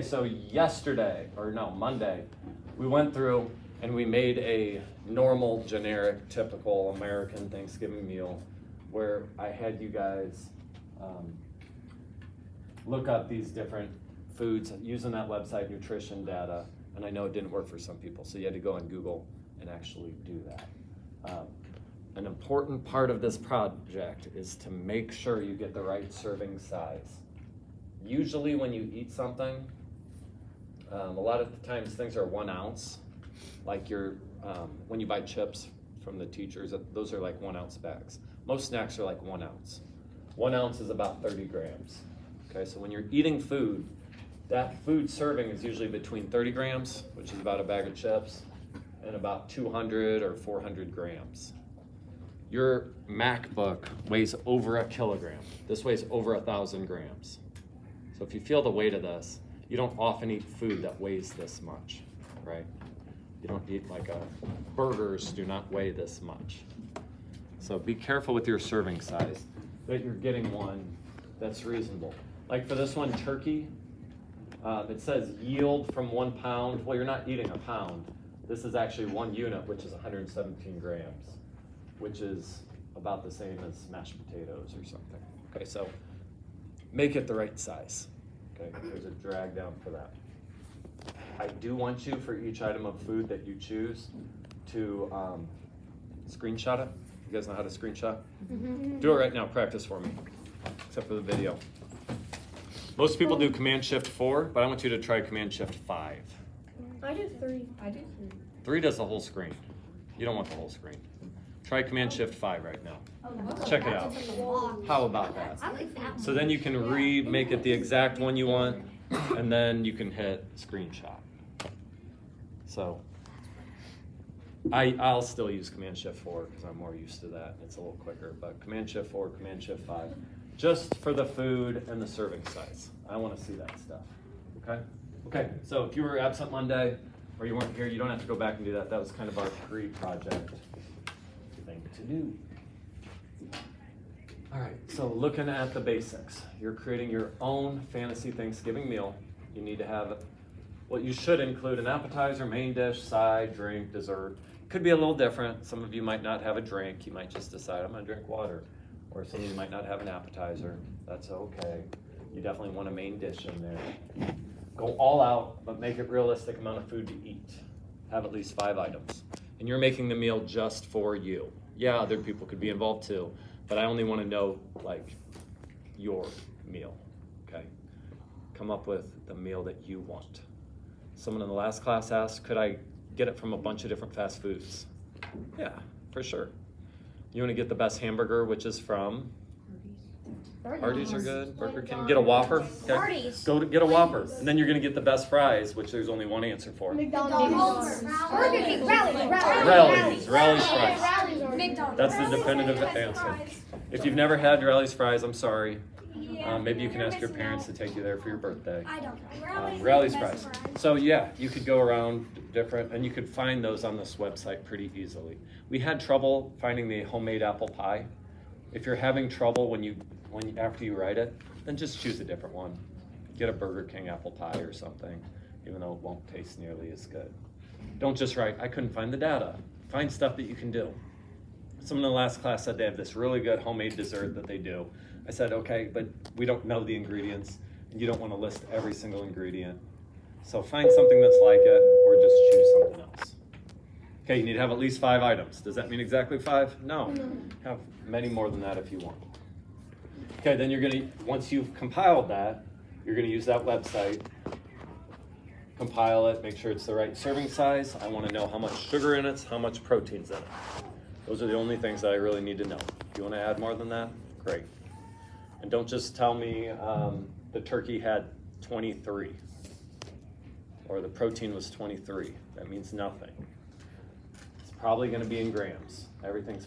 So Monday, we went through and we made a normal, generic, typical American Thanksgiving meal where I had you guys look up these different foods using that website nutrition data, and I know it didn't work for some people, so you had to go on Google and actually do that. An important part of this project is to make sure you get the right serving size. Usually when you eat something, a lot of the times things are 1 ounce, like when you buy chips from the teachers, those are like 1 ounce bags. Most snacks are like 1 ounce. 1 ounce is about 30 grams. Okay, so when you're eating food, that food serving is usually between 30 grams, which is about a bag of chips, and about 200 or 400 grams. Your MacBook weighs over a kilogram. This weighs over 1,000 grams. So if you feel the weight of this, you don't often eat food that weighs this much, right? You don't eat burgers do not weigh this much. So be careful with your serving size, that you're getting one that's reasonable. Like for this one, turkey, it says yield from 1 pound. Well, you're not eating a pound. This is actually 1 unit, which is 117 grams, which is about the same as mashed potatoes or something. Okay, so make it the right size. Okay, there's a drag down for that. I do want you, for each item of food that you choose, to screenshot it. You guys know how to screenshot? Mm-hmm. Do it right now, practice for me, except for the video. Most people do Command-Shift-4, but I want you to try Command-Shift-5. I do 3. 3 does the whole screen. You don't want the whole screen. Try Command-Shift-5 right now. Check it out. How about that? So then you can make it the exact one you want, and then you can hit screenshot. So I'll still use Command-Shift-4 because I'm more used to that. It's a little quicker, but Command-Shift-4, Command-Shift-5, just for the food and the serving size. I want to see that stuff, okay? Okay, so if you were absent Monday or you weren't here, you don't have to go back and do that. That was kind of our pre-project thing to do. All right, so looking at the basics, you're creating your own fantasy Thanksgiving meal. You need to have what you should include: an appetizer, main dish, side, drink, dessert. Could be a little different. Some of you might not have a drink. You might just decide, I'm gonna drink water. Or some of you might not have an appetizer. That's okay. You definitely want a main dish in there. Go all out, but make it realistic amount of food to eat. Have at least 5 items. And you're making the meal just for you. Yeah, other people could be involved too, but I only want to know your meal, okay? Come up with the meal that you want. Someone in the last class asked, could I get it from a bunch of different fast foods? Yeah, for sure. You want to get the best hamburger, which is from? Hardee's are good. Burger King. Get a Whopper. Okay. Hardee's. Go to get a Whopper, and then you're going to get the best fries, which there's only one answer for. McDonald's. Burger King. Rally's fries. McDonald's. That's the definitive answer. If you've never had Rally's fries, I'm sorry. Maybe you can ask your parents to take you there for your birthday. I don't know. Rally's fries. So yeah, you could go around different, and you could find those on this website pretty easily. We had trouble finding the homemade apple pie. If you're having trouble after you write it, then just choose a different one. Get a Burger King apple pie or something, even though it won't taste nearly as good. Don't just write, I couldn't find the data. Find stuff that you can do. Someone in the last class said they have this really good homemade dessert that they do. I said, okay, but we don't know the ingredients, and you don't want to list every single ingredient. So find something that's like it, or just choose something else. Okay, you need to have at least 5 items. Does that mean exactly 5? No. Have many more than that if you want. Okay, then once you've compiled that, you're gonna use that website, compile it, make sure it's the right serving size. I wanna know how much sugar in it, how much protein's in it. Those are the only things that I really need to know. If you wanna add more than that, great. And don't just tell me the turkey had 23 or the protein was 23. That means nothing. It's probably gonna be in grams. Everything's